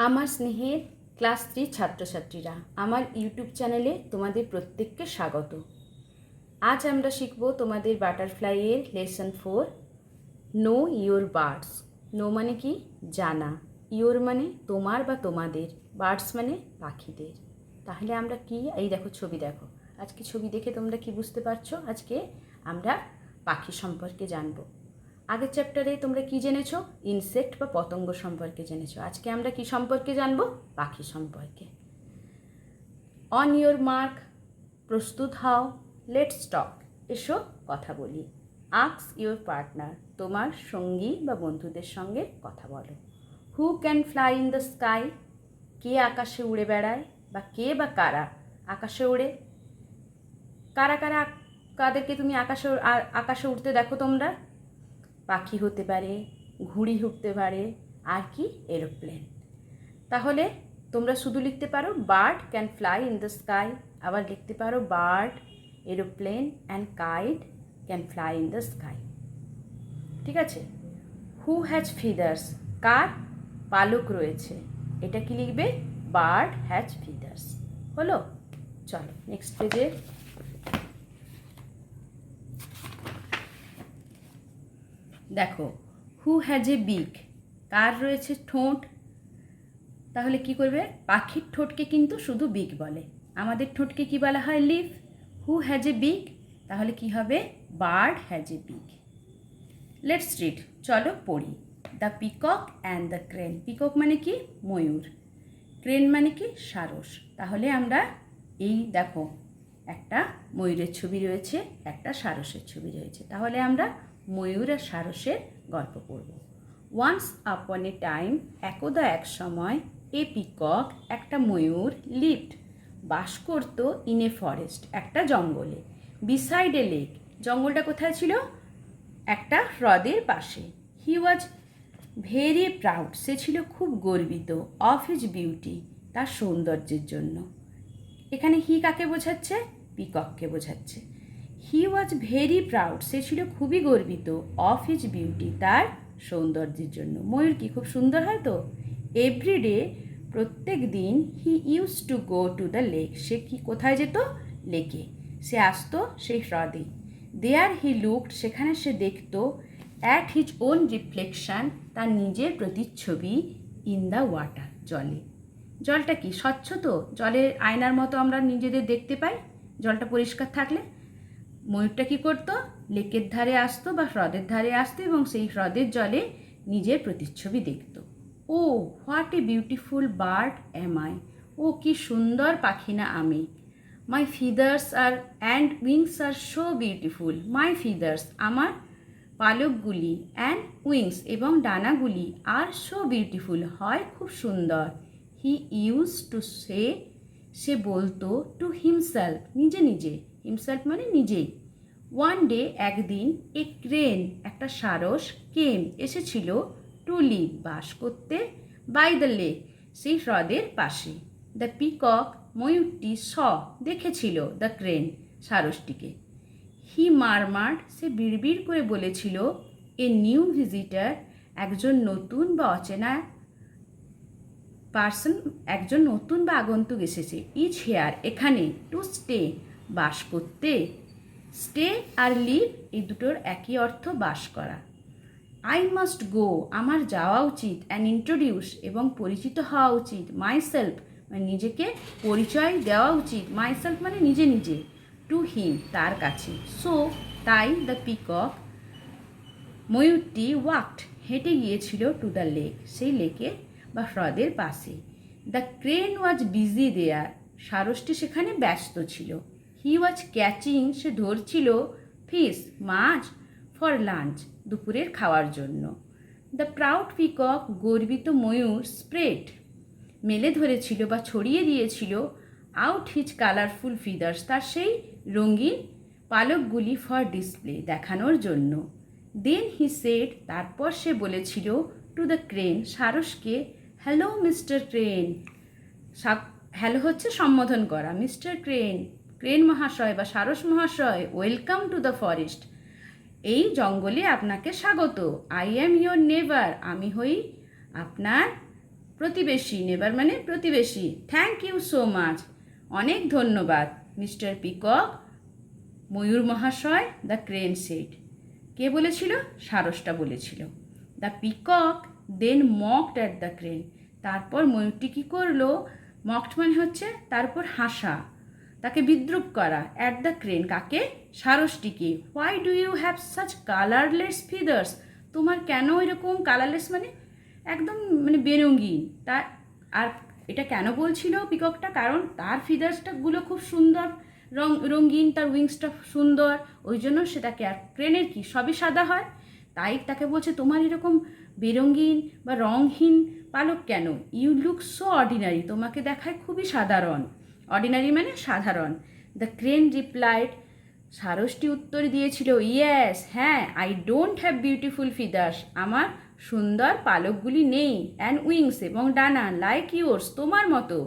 আমার স্নেহের ক্লাস 3 ছাত্রছাত্রীরা, আমার ইউটিউব চ্যানেলে তোমাদের প্রত্যেককে স্বাগত। আজ আমরা শিখব তোমাদের বাটারফ্লাইয়ের lesson 4, know your birds. Know মানে কি? জানা। ইয়োর মানে তোমার বা তোমাদের, বার্ডস মানে পাখিদের। তাহলে আমরা কি, এই দেখো ছবি দেখো, আজকে ছবি দেখে তোমরা কি বুঝতে পারছো? আজকে আমরা পাখি সম্পর্কে জানবো। আগের চ্যাপ্টারে তোমরা কি জেনেছো? ইনসেক্ট বা পতঙ্গ সম্পর্কে জেনেছো। আজকে আমরা কি সম্পর্কে জানবো? পাখি সম্পর্কে। অন ইয়োর মার্ক, প্রস্তুত হও, লেটস টক, এসো কথা বলি। আস্ক ইয়োর পার্টনার, তোমার সঙ্গী বা বন্ধুদের সঙ্গে কথা বলো। Who can fly in the sky, কে আকাশে উড়ে বেড়ায় বা কে বা কারা আকাশে উড়ে? কারা কারা কাদেরকে তুমি আকাশে উঠতে দেখো তোমরা? পাখি হতে পারে, ঘুড়ি উঠতে পারে, আর কি? এরোপ্লেন। তাহলে তোমরা শুধু লিখতে পারো bird can fly in the sky, আবার লিখতে পারো bird, aeroplane and kite can fly in the sky. ঠিক আছে? হু হ্যাজ ফিদার্স, কার পালক রয়েছে? এটা কি লিখবে? Bird has feathers. হলো? চলো নেক্সট পেজে। দেখো, হু হ্যাজ এ বিক, কার রয়েছে ঠোঁট? তাহলে কি করবে? পাখির ঠোঁটকে কিন্তু শুধু বিক বলে, আমাদের ঠোঁটকে কি বলা হয়? লিফ। হু হ্যাজ এ বিক, তাহলে কি হবে? বার্ড হ্যাজ এ বিক। লেটস রিড, চলো পড়ি। The peacock and the crane. Peacock মানে কি? ময়ূর। ক্রেন মানে কি? সারস। তাহলে আমরা এই দেখো, একটা ময়ূরের ছবি রয়েছে, একটা সারসের ছবি রয়েছে। তাহলে আমরা ময়ূর আর সারসের গল্প পড়ব। ওয়ান্স আপন এ টাইম, একদা এক সময়, এ পিকক একটা ময়ূর, লিভড বাস করত, ইন এ ফরেস্ট একটা জঙ্গলে, বিসাইড এ লেক, জঙ্গলটা কোথায় ছিল? একটা হ্রদের পাশে। হি ওয়াজ ভেরি প্রাউড, সে ছিল খুব গর্বিত, অফ হিজ বিউটি, তার সৌন্দর্যের জন্য। এখানে হি কাকে বোঝাচ্ছে? পিকককে বোঝাচ্ছে। হি ওয়াজ ভেরি প্রাউড, সে ছিল খুবই গর্বিত, অফ হিজ বিউটি, তার সৌন্দর্যের জন্য। ময়ূর কি খুব সুন্দর হয় তো? এভরিডে, প্রত্যেক দিন, he use to go to the lake, সে কি কোথায় যেত? লেকে। সে আসতো সেই হ্রদে। দেয়ার হি লুকড, সেখানে সে দেখত, অ্যাট হিজ ওন রিফ্লেকশন, তার নিজের প্রতিচ্ছবি, ইন দ্য ওয়াটার, জলে। জলটা কি স্বচ্ছ তো? জলের আয়নার মতো আমরা নিজেদের দেখতে পাই জলটা পরিষ্কার থাকলে। ময়ূরটা কী করতো? লেকের ধারে আসতো বা হ্রদের ধারে আসতো এবং সেই হ্রদের জলে নিজের প্রতিচ্ছবি দেখত। Oh what a beautiful bird am I, ও কি সুন্দর পাখি না আমি। My feathers are and wings are so beautiful, my feathers আমার পালকগুলি, অ্যান্ড উইংস এবং ডানাগুলি, আর সো বিউটিফুল হয় খুব সুন্দর। হি ইউজ টু সে, সে বলতো, টু হিমসেলফ নিজে নিজে, হিমসেলফ মানে নিজেই। ওয়ান ডে একদিন, এ ক্রেন একটা সারস, কেম এসেছিল, টু লিভ বাস করতে, বাই দ্য লেক সেই হ্রদের পাশে। দ্য পিকক ময়ূরটি স দেখেছিল, দ্য ক্রেন সারসটিকে। হি মারমার্ড সে বিড়বিড় করে বলেছিল, এ নিউ ভিজিটার একজন নতুন বা অচেনা পার্সন, একজন নতুন বা আগন্তুক এসেছে, ইজ হেয়ার এখানে, টু স্টে বাস করতে। স্টে আর লিভ এই দুটোর একই অর্থ, বাস করা। আই মাস্ট গো আমার যাওয়া উচিত, অ্যান্ড ইন্ট্রোডিউস এবং পরিচিত হওয়া উচিত, মাইসেলফ মানে নিজেকে পরিচয় দেওয়া উচিত, মাইসেলফ মানে নিজে নিজে, টু হিম তার কাছে। সো তাই দ্য পিকক ময়ূরটি ওয়াকড হেঁটে গিয়েছিল, টু দ্য লেক সেই লেকে বা হ্রদের পাশে। দ্য ক্রেন ওয়াজ বিজি দেয়ার সারসটি সেখানে ব্যস্ত ছিল। হি ওয়াজ ক্যাচিং সে ধরছিল, ফিশ মাছ, ফর লাঞ্চ দুপুরের খাওয়ার জন্য। দ্য প্রাউড পিকক গর্বিত ময়ূর স্প্রেড মেলে ধরেছিল বা ছড়িয়ে দিয়েছিল, আউট হিজ কালারফুল ফিদার্স তার সেই রঙিন পালকগুলি, ফর ডিসপ্লে দেখানোর জন্য। দেন হি সেড তারপর সে বলেছিল, টু দ্য ক্রেন সারসকে, হ্যালো মিস্টার ক্রেন, হ্যালো হচ্ছে সম্বোধন করা, মিস্টার ক্রেন ক্রেন মহাশয় বা সারস মহাশয়, ওয়েলকাম টু দ্য ফরেস্ট এই জঙ্গলে আপনাকে স্বাগত। আই অ্যাম ইয়োর নেভার আমি হই আপনার প্রতিবেশী, নেবার মানে প্রতিবেশী। থ্যাংক ইউ সো মাচ, অনেক ধন্যবাদ মিস্টার পিকক, ময়ূর মহাশয়, দ্য ক্রেন সেড। কে বলেছিল? সারসটা বলেছিল। The peacock then mocked at the crane. তারপর ময়ূরটি কী করলো? মকড মানে হচ্ছে তারপর হাসা, তাকে বিদ্রুপ করা। অ্যাট দ্য ক্রেন, কাকে? সারসটিকে। Why do you have such colourless feathers? তোমার কেন এরকম কালারলেস মানে একদম মানে বেরঙিন। তার আর এটা কেন বলছিল পিককটা? কারণ তার ফিদার্সটাগুলো খুব সুন্দর, রঙিন, তার উইংসটা সুন্দর, ওই জন্য সেটাকে। আর ক্রেনের কি সবই সাদা হয়, তাই তাকে বলছে তোমার এরকম বেরঙিন বা রংহীন পালক কেন? ইউ লুক সো অর্ডিনারি, তোমাকে দেখায় খুবই সাধারণ। অর্ডিনারি মানে সাধারণ। দ্য ক্রেন রিপ্লাইড, সারসটি উত্তর দিয়েছিল, ইয়েস, হ্যাঁ, I don't have beautiful feathers, আমার সুন্দর পালকগুলি নেই, অ্যান্ড উইংস এবং ডানা, লাইক ইউর্স, তোমার মতো,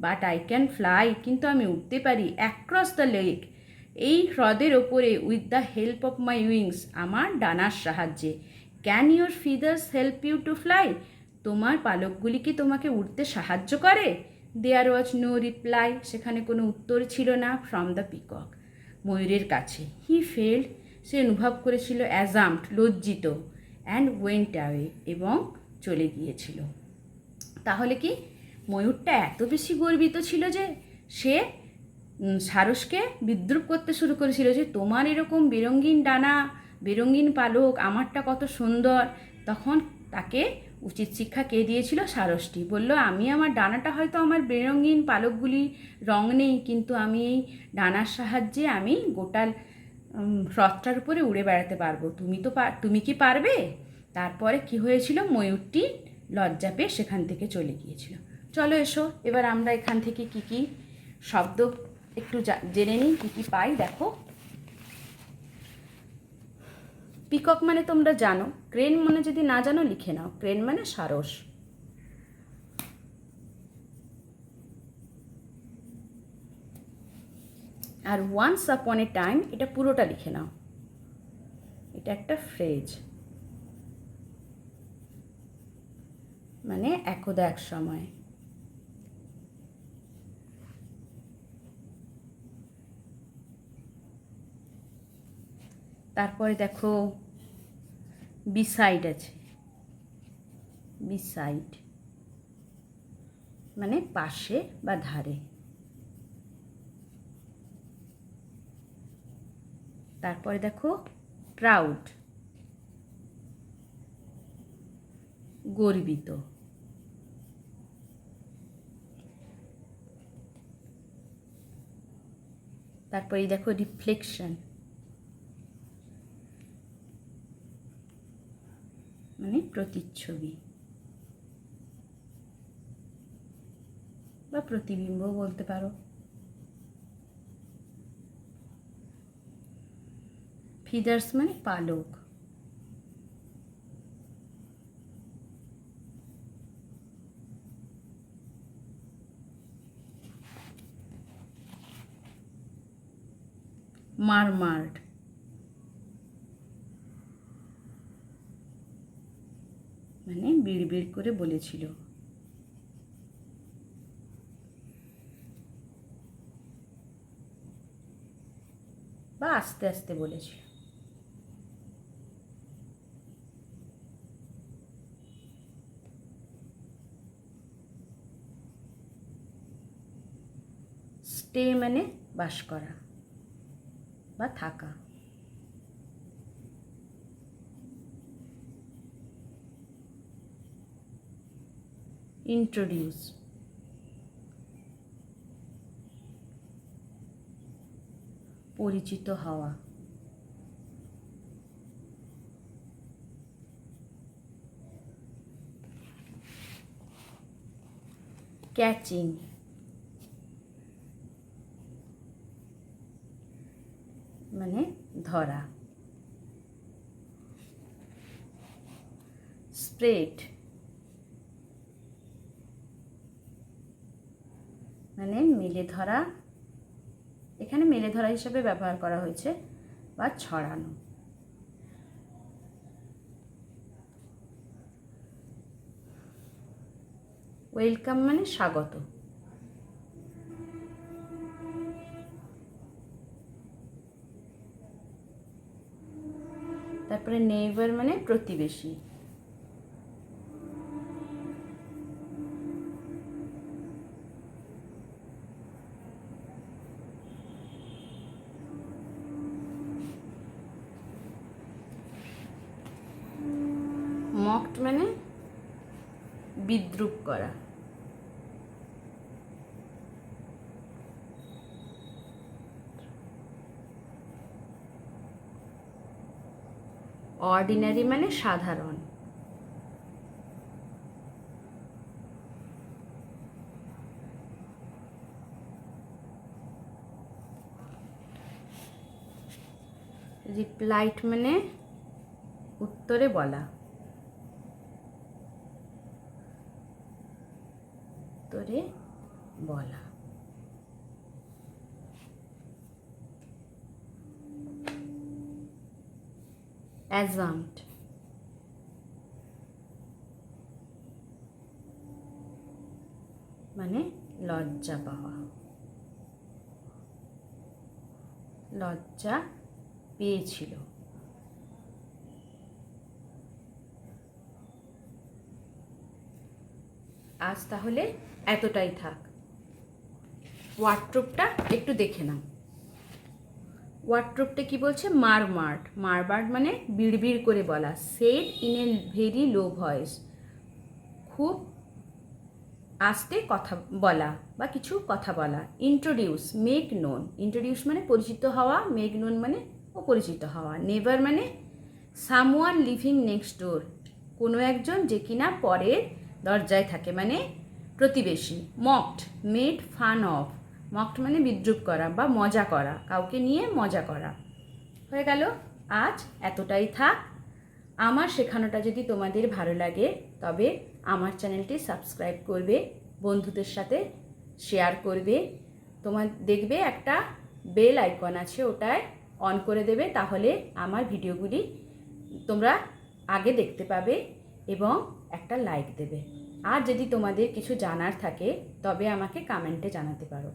বাট আই ক্যান ফ্লাই, কিন্তু আমি উঠতে পারি, অ্যাক্রস দ্য লেক, এই হ্রদের ওপরে, with the help of my wings, আমার ডানার সাহায্যে। Can your feathers help you to fly? তোমার পালকগুলি কি তোমাকে উঠতে সাহায্য করে? দেয়ার ওয়াজ নো রিপ্লাই, সেখানে কোনো উত্তর ছিল না ফ্রম দ্য পিকক, ময়ূরের কাছে। হি ফেল্ড, সে অনুভব করেছিল, অ্যাজাম্পড, লজ্জিত, অ্যান্ড ওয়েন্ট অ্যাওয়ে, এবং চলে গিয়েছিল। তাহলে কি ময়ূরটা এত বেশি গর্বিত ছিল যে সে সারসকে বিদ্রুপ করতে শুরু করেছিল যে তোমার এরকম বেরঙিন ডানা, বেরঙিন পালক, আমারটা কত সুন্দর। তখন তাকে উচিত শিক্ষা কে দিয়েছিল? সারসটি বলল, আমি আমার ডানাটা হয়তো আমার বেরঙিন পালকগুলি রং নেই, কিন্তু আমি এই ডানার সাহায্যে আমি গোটা হ্রদটার উপরে উড়ে বেড়াতে পারবো, তুমি কি পারবে? তারপরে কি হয়েছিল? ময়ূরটি লজ্জা পেয়ে সেখান থেকে চলে গিয়েছিল। চলো এসো এবার আমরা এখান থেকে কি কি শব্দ একটু জেনে নিই, কী কী পাই। দেখো, পিকক মানে তোমরা জানো, ক্রেন মানে যদি না জানো লিখে নাও, ক্রেন মানে সারস। আর ওয়ান্স আপন এ টাইম, এটা পুরোটা লিখে নাও, এটা একটা ফ্রেজ, মানে একদা এক সময়। তারপরে দেখো বিসাইড আছে, বিসাইড মানে পাশে বা ধারে। তারপরে দেখো প্রাউড, গর্বিত। তারপরে দেখো রিফ্লেকশন, মানে প্রতিচ্ছবি বা প্রতিবিম্ব বলতে পারো। ফিদার্স মানে পালক। মারমার্ড মানে বিড়বিড় করে বলেছিল। বা আস্তে আস্তে বলেছিল। স্টে মানে বাস করা বা থাকা। ইন্ট্রোডিউস পরিচিত হওয়া। ক্যাচিং মানে ধরা। স্প্রেড মানে মেলে ধরা, এখানে মেলে ধরা হিসেবে ব্যবহার করা হয়েছে, বা ছড়ানো। ওয়েলকাম মানে স্বাগত। তারপরে নেইবার মানে প্রতিবেশী। মকড মানে বিদ্রূপ করা। অর্ডিনারি মানে সাধারণ। রিপ্লাইট মানে উত্তরে বলা। উত্তরে বলা। অ্যাজাম্পড মানে লজ্জা পাওয়া। লজ্জা পেয়েছিল। আজ তাহলে এতটাই থাক। ওয়ার্ড্রোবটা একটু দেখে নাও। ওয়ার্ড্রোবটা কি বলছে? মারমার্ট। মারমার্ট মানে বিড়বিড় করে বলা। Said in a very low voice, খুব আস্তে কথা বলা বা কিছু কথা বলা। Introduce, make known. ইন্ট্রোডিউস মানে পরিচিত হওয়া, মেক নোন মানে অপরিচিত হওয়া। নেবার মানে সামওয়ান লিভিং নেক্সট ডোর, কোনো একজন যে কিনা পরের দরজায় থাকে, মানে প্রতিবেশী। মকড, মেড ফান অফ। মকড মানে বিদ্রূপ করা বা মজা করা, কাউকে নিয়ে মজা করা। হয়ে গেল। আজ এতটাই থাক। আমার শেখানোটা যদি তোমাদের ভালো লাগে তবে আমার চ্যানেলটি সাবস্ক্রাইব করবে, বন্ধুদের সাথে শেয়ার করবে। তোমার দেখবে একটা বেল আইকন আছে, ওটায় অন করে দেবে, তাহলে আমার ভিডিওগুলি তোমরা আগে দেখতে পাবে এবং একটা লাইক দেবে। আর যদি তোমাদের কিছু জানার থাকে তবে আমাকে কমেন্টে জানাতে পারো।